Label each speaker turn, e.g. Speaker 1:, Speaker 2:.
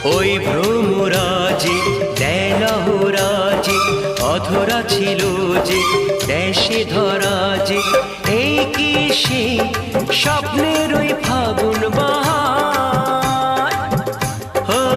Speaker 1: ওই ভ্রমরাজে দেলহরাজে অধরা ছিল যে দেশে ধরা যে এই কি সে স্বপ্নের ওই ফাগুন